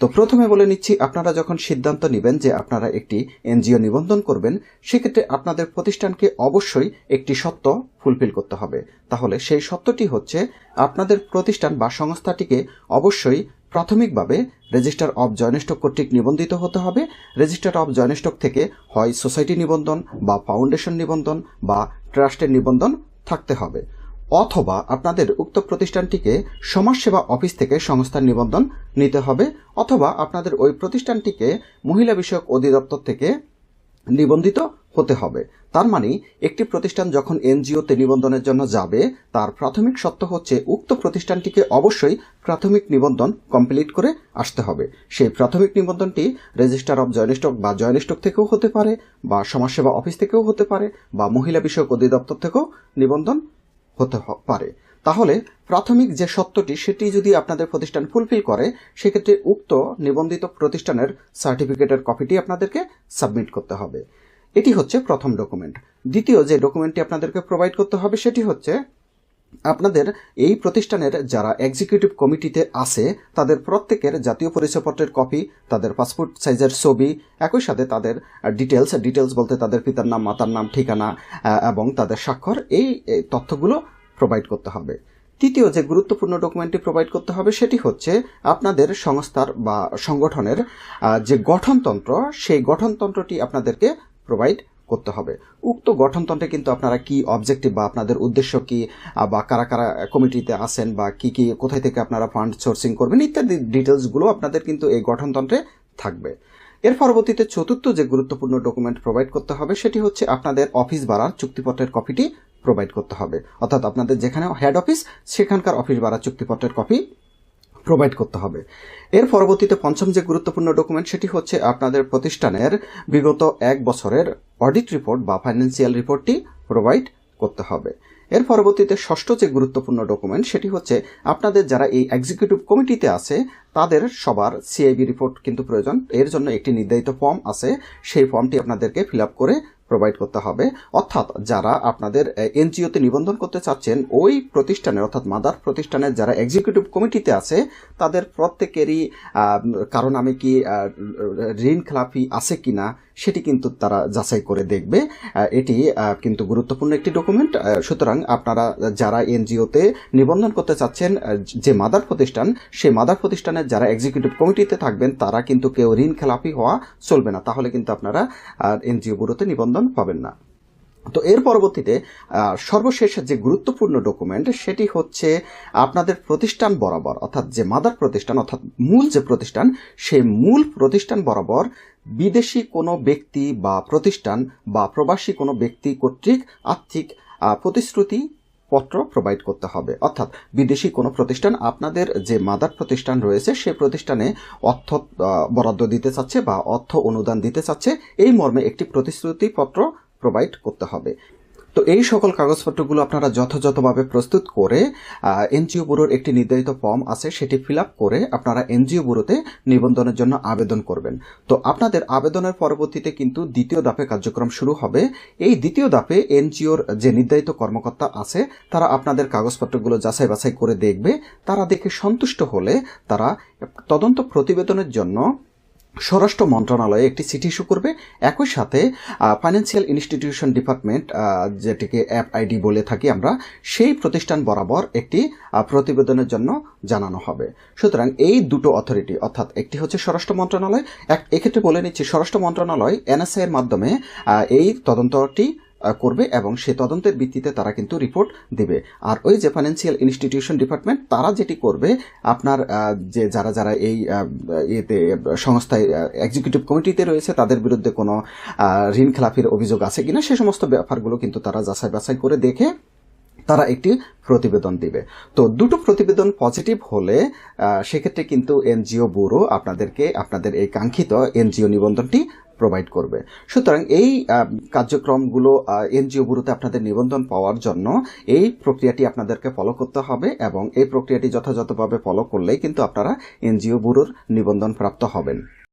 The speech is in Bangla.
তো প্রথমে বলে নিচ্ছি, আপনারা যখন সিদ্ধান্ত নেবেন যে আপনারা একটি এনজিও নিবন্ধন করবেন, সেক্ষেত্রে আপনাদের প্রতিষ্ঠানকে অবশ্যই একটি শর্ত ফুলফিল করতে হবে। তাহলে সেই শর্তটি হচ্ছে, আপনাদের প্রতিষ্ঠান বা সংস্থাটিকে অবশ্যই প্রাথমিকভাবে রেজিস্টার অব জয়েন্ট স্টক কর্তৃক নিবন্ধিত হতে হবে। রেজিস্টার অব জয়েন্ট স্টক থেকে হয় সোসাইটি নিবন্ধন বা ফাউন্ডেশন নিবন্ধন বা ট্রাস্টের নিবন্ধন থাকতে হবে, অথবা আপনাদের উক্ত প্রতিষ্ঠানটিকে সমাজসেবা অফিস থেকে সংস্থার নিবন্ধন নিতে হবে, অথবা আপনাদের ওই প্রতিষ্ঠানটিকে মহিলা বিষয়ক অধিদপ্তর থেকে নিবন্ধিত হতে হবে। তার মানে একটি প্রতিষ্ঠান যখন এনজিওতে নিবন্ধনের জন্য যাবে, তার প্রাথমিক শর্ত হচ্ছে উক্ত প্রতিষ্ঠানটিকে অবশ্যই প্রাথমিক নিবন্ধন কমপ্লিট করে আসতে হবে। সেই প্রাথমিক নিবন্ধনটি রেজিস্টার অব জয়েন্ট স্টক বা জয়েন্ট স্টক থেকেও হতে পারে, বা সমাজসেবা অফিস থেকেও হতে পারে, বা মহিলা বিষয়ক অধিদপ্তর থেকেও নিবন্ধন হতে পারে। তাহলে প্রাথমিক যে সত্যটি সেটি যদি আপনাদের প্রতিষ্ঠান ফুলফিল করে, সেক্ষেত্রে উক্ত নিবন্ধিত প্রতিষ্ঠানের সার্টিফিকেটের কপিটি আপনাদেরকে সাবমিট করতে হবে। এটি হচ্ছে প্রথম ডকুমেন্ট। দ্বিতীয় যে ডকুমেন্টটি আপনাদেরকে প্রোভাইড করতে হবে সেটি হচ্ছে, আপনাদের এই প্রতিষ্ঠানের যারা এক্সিকিউটিভ কমিটিতে আছে তাদের প্রত্যেকের জাতীয় পরিচয়পত্রের কপি, তাদের পাসপোর্ট সাইজের ছবি, একই সাথে তাদের ডিটেলস বলতে তাদের পিতার নাম, মাতার নাম, ঠিকানা এবং তাদের স্বাক্ষর, এই তথ্যগুলো প্রোভাইড করতে হবে। তৃতীয় যে গুরুত্বপূর্ণ ডকুমেন্টটি প্রোভাইড করতে হবে সেটি হচ্ছে, আপনাদের সংস্থার বা সংগঠনের যে গঠনতন্ত্র, সেই গঠনতন্ত্রটি আপনাদেরকে প্রোভাইড করতে হবে। উক্ত গঠনতন্ত্রে কিন্তু আপনারা কি অবজেক্টিভ বা আপনাদের উদ্দেশ্য কি, বা কারা কারা কমিটিতে আছেন, বা কি কি কোথায় থেকে আপনারা ফান্ড সোর্সিং করবেন ইত্যাদি ডিটেলসগুলো আপনাদের কিন্তু এই গঠনতন্ত্রে থাকবে। এর পরবর্তীতে চতুর্থ যে গুরুত্বপূর্ণ ডকুমেন্ট প্রোভাইড করতে হবে সেটি হচ্ছে, আপনাদের অফিস ভাড়ার চুক্তিপত্রের কপিটি প্রোভাইড করতে হবে। অর্থাৎ আপনাদের যেখানে হেড অফিস, সেখানকার অফিস ভাড়া চুক্তিপত্রের কপি প্রোভাইড করতে হবে। এর পরবর্তীতে পঞ্চম যে গুরুত্বপূর্ণ ডকুমেন্ট সেটি হচ্ছে, আপনাদের প্রতিষ্ঠানের বিগত 1 বছরের অডিট রিপোর্ট বা ফাইন্যান্সিয়াল রিপোর্টটি প্রোভাইড করতে হবে। এর পরবর্তীতে ষষ্ঠ যে গুরুত্বপূর্ণ ডকুমেন্ট সেটি হচ্ছে, আপনাদের যারা এই এক্সিকিউটিভ কমিটিতে আছে তাদের সবার সিআইবি রিপোর্ট কিন্তু প্রয়োজন। এর জন্য একটি নির্ধারিত ফর্ম আছে, সেই ফর্মটি আপনাদেরকে ফিল আপ করে প্রোভাইড করতে হবে। অর্থাৎ যারা আপনাদের এনজিওতে নিবন্ধন করতে চাচ্ছেন, ওই প্রতিষ্ঠানের অর্থাৎ মাদার প্রতিষ্ঠানের যারা এক্সিকিউটিভ কমিটিতে আছে তাদের প্রত্যেকেরই কারণ আমি কি ঋণ খেলাপি আছে কিনা সেটি কিন্তু তারা যাচাই করে দেখবে। এটি কিন্তু গুরুত্বপূর্ণ একটি ডকুমেন্ট। সুতরাং আপনারা যারা এনজিওতে নিবন্ধন করতে চাচ্ছেন, যে মাদার প্রতিষ্ঠান, সেই মাদার প্রতিষ্ঠানের যারা এক্সিকিউটিভ কমিটিতে থাকবেন তারা কিন্তু কেউ ঋণ খেলাপি হওয়া চলবে না, তাহলে কিন্তু আপনারা এনজিওগুলোতে নিবন্ধন পাবেন না। তো এর পরবর্তীতে সর্বশেষ যে গুরুত্বপূর্ণ ডকুমেন্ট সেটি হচ্ছে, আপনাদের প্রতিষ্ঠান বরাবর অর্থাৎ যে মাদার প্রতিষ্ঠান অর্থাৎ মূল যে প্রতিষ্ঠান, সেই মূল প্রতিষ্ঠান বরাবর বিদেশি কোনো ব্যক্তি বা প্রতিষ্ঠান বা প্রবাসী কোনো ব্যক্তি কর্তৃক আর্থিক প্রতিশ্রুতি পত্র প্রোভাইড করতে হবে। অর্থাৎ বিদেশি কোনো প্রতিষ্ঠান আপনাদের যে মাদার প্রতিষ্ঠান রয়েছে সেই প্রতিষ্ঠানে অর্থ বরাদ্দ দিতে চাচ্ছে বা অর্থ অনুদান দিতে চাচ্ছে, এই মর্মে একটি প্রতিশ্রুতি পত্র প্রোভাইড করতে হবে। তো এই সকল কাগজপত্রগুলো আপনারা যথাযথভাবে প্রস্তুত করে এনজিও ব্যুরোর একটি নির্ধারিত ফর্ম আছে, সেটি ফিল আপ করে আপনারা এনজিও ব্যুরোতে নিবন্ধনের জন্য আবেদন করবেন। তো আপনাদের আবেদনের পরবর্তীতে কিন্তু দ্বিতীয় ধাপে কার্যক্রম শুরু হবে। এই দ্বিতীয় ধাপে এনজিওর যে নির্ধারিত কর্মকর্তা আছে তারা আপনাদের কাগজপত্রগুলো যাচাই বাছাই করে দেখবে। তারা দেখে সন্তুষ্ট হলে তারা তদন্ত প্রতিবেদনের জন্য স্বরাষ্ট্র মন্ত্রণালয়ে একটি চিঠি ইস্যু করবে। একই সাথে ফাইন্যান্সিয়াল ইনস্টিটিউশন ডিপার্টমেন্ট, যেটিকে এফআইডি বলে থাকি আমরা, সেই প্রতিষ্ঠান বরাবর একটি প্রতিবেদনের জন্য জানানো হবে। সুতরাং এই দুটো অথরিটি, অর্থাৎ একটি হচ্ছে স্বরাষ্ট্র মন্ত্রণালয়, এক্ষেত্রে বলে নিচ্ছি স্বরাষ্ট্র মন্ত্রণালয় এনএসআই এর মাধ্যমে এই তদন্তটি করবে এবং সেই তদন্তের ভিত্তিতে তারা কিন্তু রিপোর্ট দেবে। আর ওই যে ফাইন্যান্সিয়াল ইনস্টিটিউশন ডিপার্টমেন্ট তারা যেটি করবে, আপনার যে যারা যারা এই সংস্থায় এক্সিকিউটিভ কমিটিতে রয়েছে তাদের বিরুদ্ধে কোনো ঋণ খেলাপির অভিযোগ আছে কিনা সে সমস্ত ব্যাপারগুলো কিন্তু তারা যাচাই বাছাই করে দেখে তারা একটি প্রতিবেদন দিবে। তো দুটো প্রতিবেদন পজিটিভ হলে সেক্ষেত্রে কিন্তু এনজিও ব্যুরো আপনাদেরকে আপনাদের এই কাঙ্ক্ষিত এনজিও নিবন্ধনটি প্রোভাইড করবে। সুতরাং এই কার্যক্রমগুলো এনজিও ব্যুরোতে আপনাদের নিবন্ধন পাওয়ার জন্য এই প্রক্রিয়াটি আপনাদেরকে ফলো করতে হবে এবং এই প্রক্রিয়াটি যথাযথভাবে ফলো করলেই কিন্তু আপনারা এনজিও ব্যুরোর নিবন্ধন প্রাপ্ত হবেন।